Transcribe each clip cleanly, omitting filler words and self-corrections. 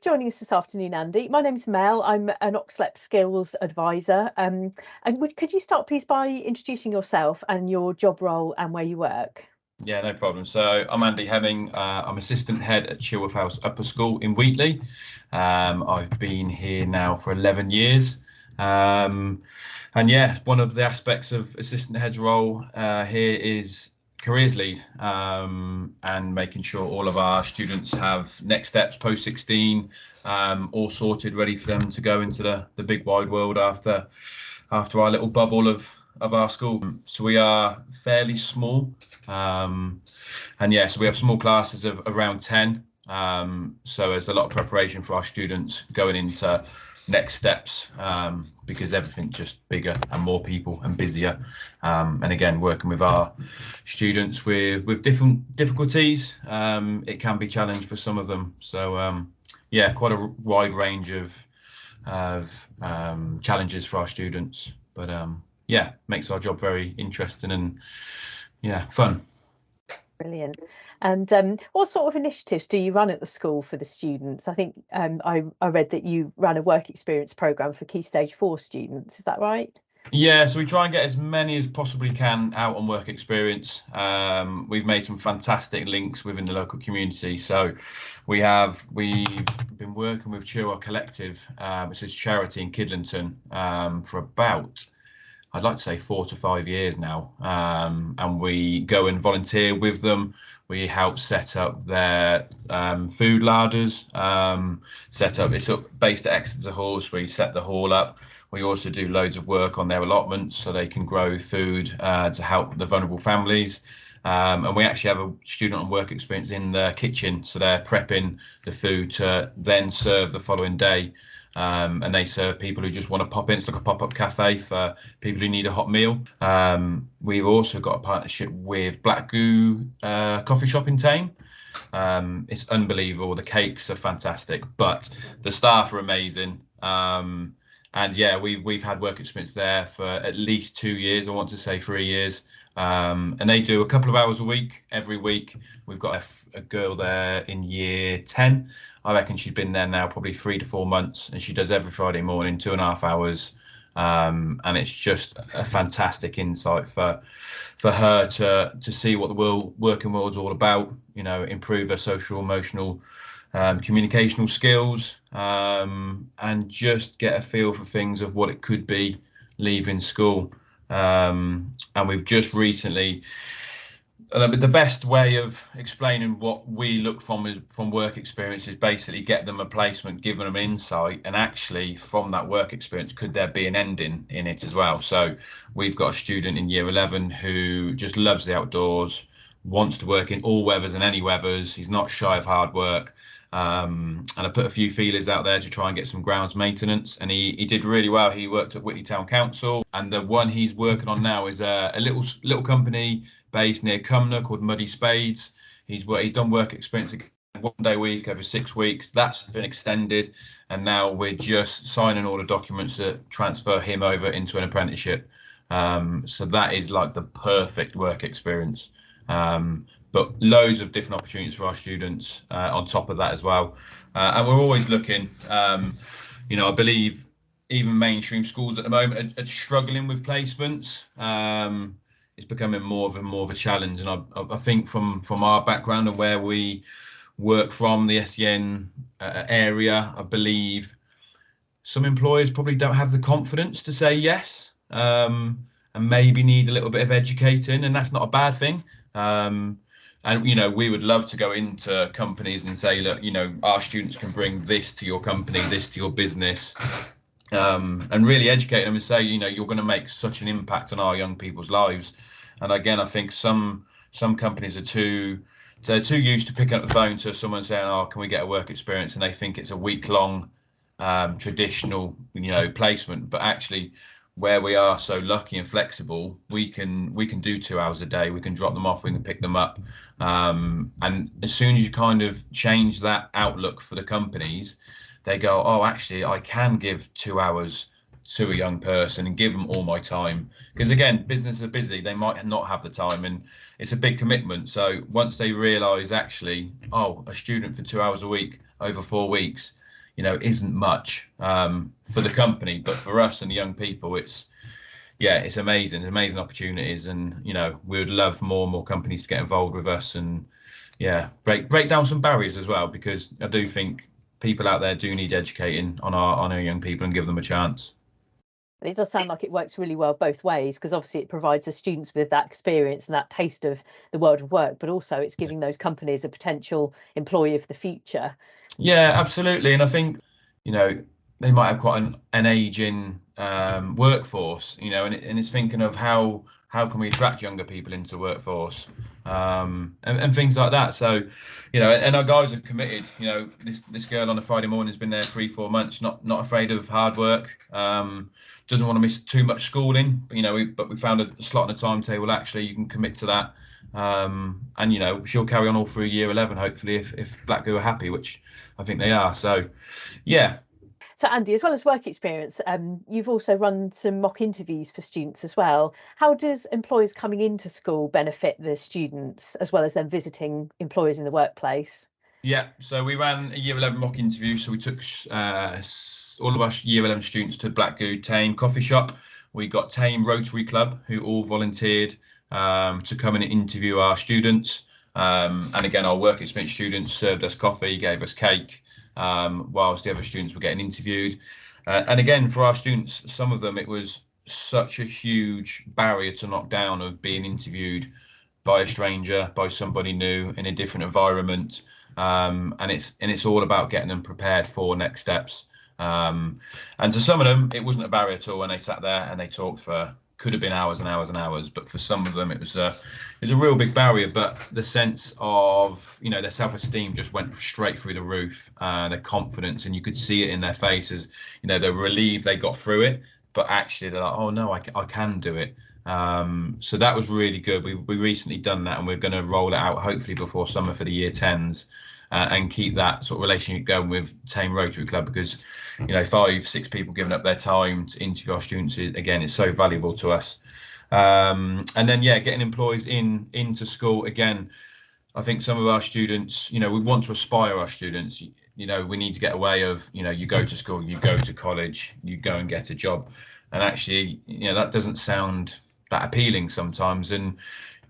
for joining us this afternoon, Andy. My name's Mel. I'm an Oxlep Skills Advisor. Could you start, please, by introducing yourself and your job role and where you work? Yeah, no problem. So I'm Andy Hemming. I'm assistant head at Chilworth House Upper School in Wheatley. I've been here now for 11 years. And yeah, one of the aspects of assistant head's role here is careers lead, and making sure all of our students have next steps post 16, all sorted, ready for them to go into the big wide world after our little bubble of our school. So we are fairly small, and yeah, so we have small classes of around 10. So there's a lot of preparation for our students going into next steps, because everything's just bigger and more people and busier, and again, working with our students with different difficulties, it can be challenging for some of them. So yeah, quite a wide range of challenges for our students, but yeah, makes our job very interesting and yeah, fun. Brilliant. And what sort of initiatives do you run at the school for the students? I think I read that you ran a work experience programme for Key Stage 4 students. Is that right? Yeah, so we try and get as many as possibly can out on work experience. We've made some fantastic links within the local community. So we've been working with Chilworth Collective, which is charity in Kidlington, for about, I'd like to say 4 to 5 years now, and we go and volunteer with them. We help set up their food larders, it's based at Exeter Hall, so we set the hall up. We also do loads of work on their allotments so they can grow food to help the vulnerable families. And we actually have a student on work experience in the kitchen, so they're prepping the food to then serve the following day. And they serve people who just want to pop in. It's like a pop-up cafe for people who need a hot meal. We've also got a partnership with Black Goo coffee shop in Tame. It's unbelievable. The cakes are fantastic, but the staff are amazing. And yeah, we've had work experience there for at least 2 years. I want to say 3 years. And they do a couple of hours a week, every week. We've got a girl there in year 10. I reckon she's been there now probably 3 to 4 months, and she does every Friday morning, 2.5 hours. And it's just a fantastic insight for her to see what the working world's all about, you know, improve her social, emotional, communicational skills, and just get a feel for things of what it could be leaving school. And we've just recently, the best way of explaining what we look from work experience is basically get them a placement, give them insight, and actually from that work experience, could there be an ending in it as well? So we've got a student in year 11 who just loves the outdoors, wants to work in all weathers and any weathers. He's not shy of hard work. And I put a few feelers out there to try and get some grounds maintenance, and he did really well. He worked at Whitley Town Council, and the one he's working on now is a little company based near Cumnor called Muddy Spades. He's done work experience 1 day a week over 6 weeks. That's been extended, and now we're just signing all the documents to transfer him over into an apprenticeship. So that is like the perfect work experience. But loads of different opportunities for our students on top of that as well. And we're always looking, you know, I believe even mainstream schools at the moment are struggling with placements. It's becoming more of a challenge. And I think from our background and where we work from, the SEN area, I believe some employers probably don't have the confidence to say yes, and maybe need a little bit of educating, and that's not a bad thing. And, you know, we would love to go into companies and say, look, you know, our students can bring this to your company, this to your business, and really educate them and say, you know, you're going to make such an impact on our young people's lives. And again, I think some companies are too used to picking up the phone to someone saying, oh, can we get a work experience? And they think it's a week-long traditional, you know, placement. But actually, where we are so lucky and flexible, we can do 2 hours a day. We can drop them off, we can pick them up, and as soon as you kind of change that outlook for the companies, they go, oh, actually I can give 2 hours to a young person and give them all my time, because again, businesses are busy, they might not have the time, and it's a big commitment. So once they realize, actually, oh, a student for 2 hours a week over 4 weeks, isn't much for the company, but for us and the young people, it's amazing. It's amazing opportunities, and we would love more and more companies to get involved with us, and break down some barriers as well, because I do think people out there do need educating on our young people and give them a chance. And it does sound like it works really well both ways, because obviously it provides the students with that experience and that taste of the world of work, but also it's giving those companies a potential employee of the future. Yeah, absolutely. And I think, they might have quite an aging workforce, and it's thinking of how can we attract younger people into the workforce, and things like that. So, and our guys are committed. This girl on a Friday morning has been there 3-4 months, not afraid of hard work. Doesn't want to miss too much schooling, but we found a slot in a timetable. Actually, you can commit to that, and she'll carry on all through year 11, hopefully, if Blackgoo are happy, which I think they are. So, yeah. So Andy, as well as work experience, you've also run some mock interviews for students as well. How does employers coming into school benefit the students, as well as them visiting employers in the workplace? Yeah, so we ran a year 11 mock interview. So we took all of our year 11 students to Blackgoo Tame coffee shop. We got Tame Rotary Club, who all volunteered to come and interview our students. And again, our work experience students served us coffee, gave us cake, whilst the other students were getting interviewed. And again, for our students, some of them, it was such a huge barrier to knock down, of being interviewed by a stranger, by somebody new in a different environment. And it's all about getting them prepared for next steps. And to some of them, it wasn't a barrier at all when they sat there and they talked for, could have been hours and hours and hours, but for some of them it was a real big barrier. But the sense of their self-esteem just went straight through the roof, their confidence, and you could see it in their faces. They're relieved they got through it, but actually they're like, oh no, I can do it. So that was really good. We recently done that, and we're going to roll it out hopefully before summer for the year 10s, and keep that sort of relationship going with Tame Rotary Club, because 5-6 people giving up their time to interview our students, again, it's so valuable to us. And then getting employees into school. Again, I think some of our students, we want to aspire our students, we need to get away of, you go to school, you go to college, you go and get a job, and actually that doesn't sound that appealing sometimes. And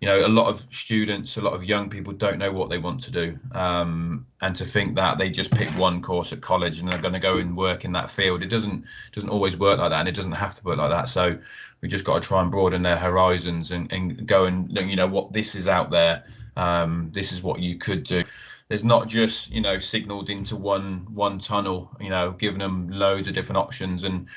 a lot of students, a lot of young people don't know what they want to do, and to think that they just pick one course at college and they're going to go and work in that field, it doesn't always work like that, and it doesn't have to work like that. So we just got to try and broaden their horizons and go and what this is out there. This is what you could do. There's not just signaled into one tunnel, giving them loads of different options. And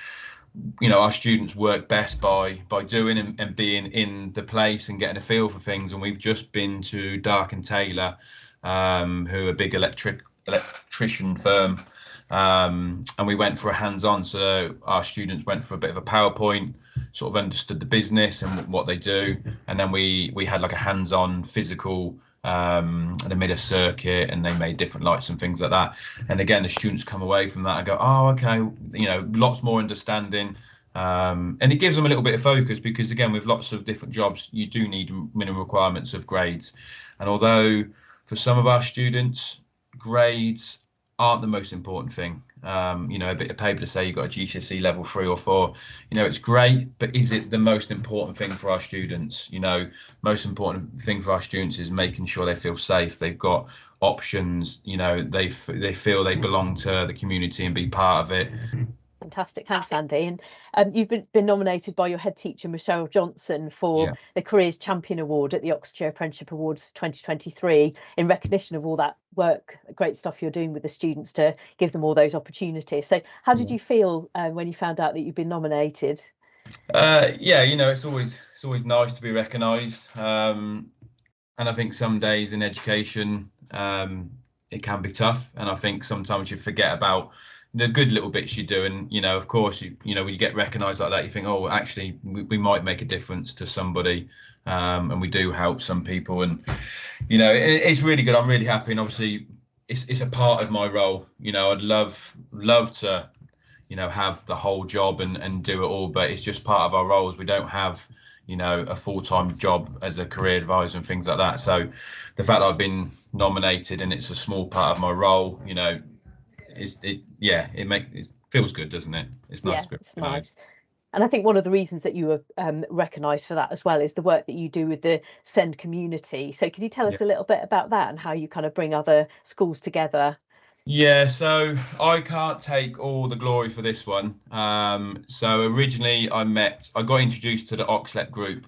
our students work best by doing and being in the place and getting a feel for things. And we've just been to Dark and Taylor, who are a big electrician firm, and we went for a hands-on. So our students went for a bit of a PowerPoint, sort of understood the business and what they do, and then we had like a hands-on physical. They made a circuit and they made different lights and things like that. And again, the students come away from that and go, oh, okay, lots more understanding. And it gives them a little bit of focus, because again, with lots of different jobs, you do need minimum requirements of grades. And although for some of our students, grades aren't the most important thing, a bit of paper to say you've got a GCSE level 3 or 4, it's great, but is it the most important thing for our students? Most important thing for our students is making sure they feel safe, they've got options, they feel they belong to the community and be part of it. Fantastic, thanks Andy. And you've been nominated by your head teacher Michelle Johnson for the Careers Champion Award at the Oxfordshire Apprenticeship Awards 2023, in recognition of all that work, great stuff you're doing with the students to give them all those opportunities. So how did you feel when you found out that you've been nominated? It's always nice to be recognised, and I think some days in education it can be tough, and I think sometimes you forget about the good little bits you do. And of course, when you get recognised like that, you think, oh, actually we might make a difference to somebody, and we do help some people. And it's really good. I'm really happy, and obviously it's a part of my role. I'd love to have the whole job and do it all, but it's just part of our roles. We don't have a full-time job as a career advisor and things like that. So the fact that I've been nominated and it's a small part of my role, it feels good, doesn't it? It's nice. Yeah, it's nice. And I think one of the reasons that you were recognised for that as well is the work that you do with the SEND community. So could you tell us a little bit about that and how you kind of bring other schools together? Yeah, so I can't take all the glory for this one. So originally I got introduced to the Oxlet group,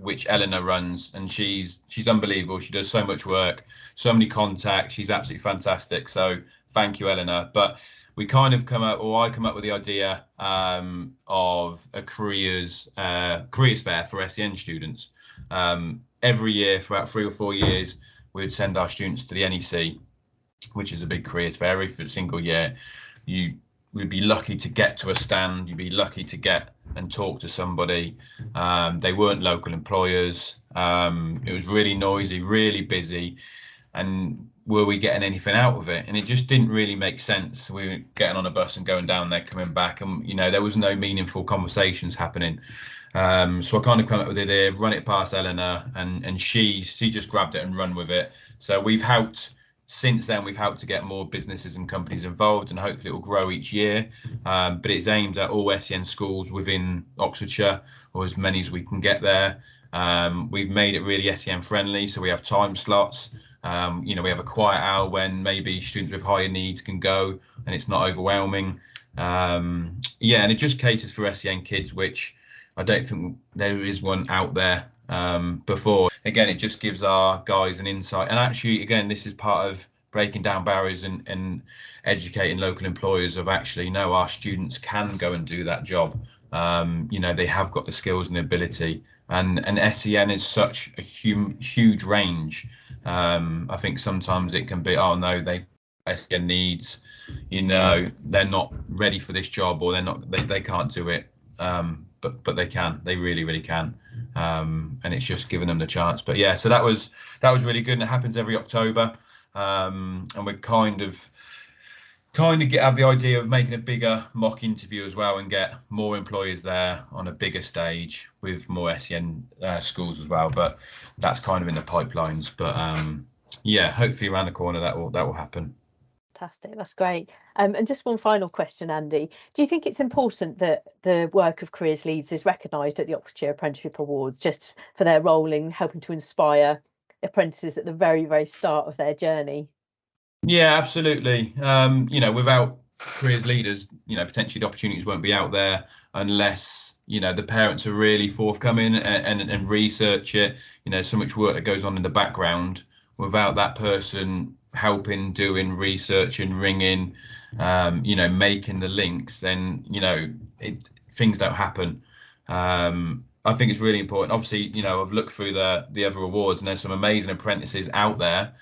which Eleanor runs, and she's unbelievable. She does so much work, so many contacts. She's absolutely fantastic. So thank you, Eleanor. But I come up with the idea of a careers fair for SEN students. Every year for about 3 or 4 years, we would send our students to the NEC, which is a big careers fair. For a single year, you would be lucky to get to a stand. You'd be lucky to get and talk to somebody. They weren't local employers. It was really noisy, really busy, and were we getting anything out of it? And it just didn't really make sense. We were getting on a bus and going down there, coming back, and there was no meaningful conversations happening. So I kind of come up with the idea, run it past Eleanor, and she just grabbed it and run with it. So since then we've helped to get more businesses and companies involved, and hopefully it will grow each year. But it's aimed at all SEN schools within Oxfordshire, or as many as we can get there. We've made it really SEN friendly, so we have time slots. We have a quiet hour when maybe students with higher needs can go and it's not overwhelming. And it just caters for SEN kids, which I don't think there is one out there before. Again, it just gives our guys an insight. And actually, again, this is part of breaking down barriers and educating local employers of actually, no, our students can go and do that job. They have got the skills and the ability. And SEN is such a huge range. I think sometimes it can be, oh no, SEN needs, they're not ready for this job, or they can't do it. But they can, they really, really can. And it's just giving them the chance. But yeah, so that was really good, and it happens every October. And we're kind of have the idea of making a bigger mock interview as well, and get more employers there on a bigger stage with more SEN schools as well. But that's kind of in the pipelines. But hopefully around the corner that will happen. Fantastic, that's great. And just one final question, Andy. Do you think it's important that the work of careers leads is recognised at the Oxfordshire Apprenticeship Awards, just for their role in helping to inspire apprentices at the very, very start of their journey? Yeah, absolutely. Without careers leaders, potentially the opportunities won't be out there unless the parents are really forthcoming and research it. So much work that goes on in the background. Without that person helping, doing research and ringing, making the links, then things don't happen. I think it's really important. Obviously, I've looked through the other awards, and there's some amazing apprentices out there,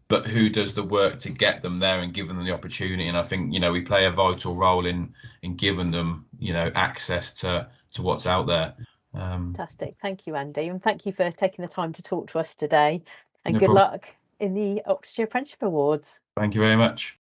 but who does the work to get them there and giving them the opportunity? And I think we play a vital role in giving them access to what's out there. Fantastic. Thank you, Andy, and thank you for taking the time to talk to us today, and No good problem. luck in the Oxfordshire Apprenticeship Awards. Thank you very much.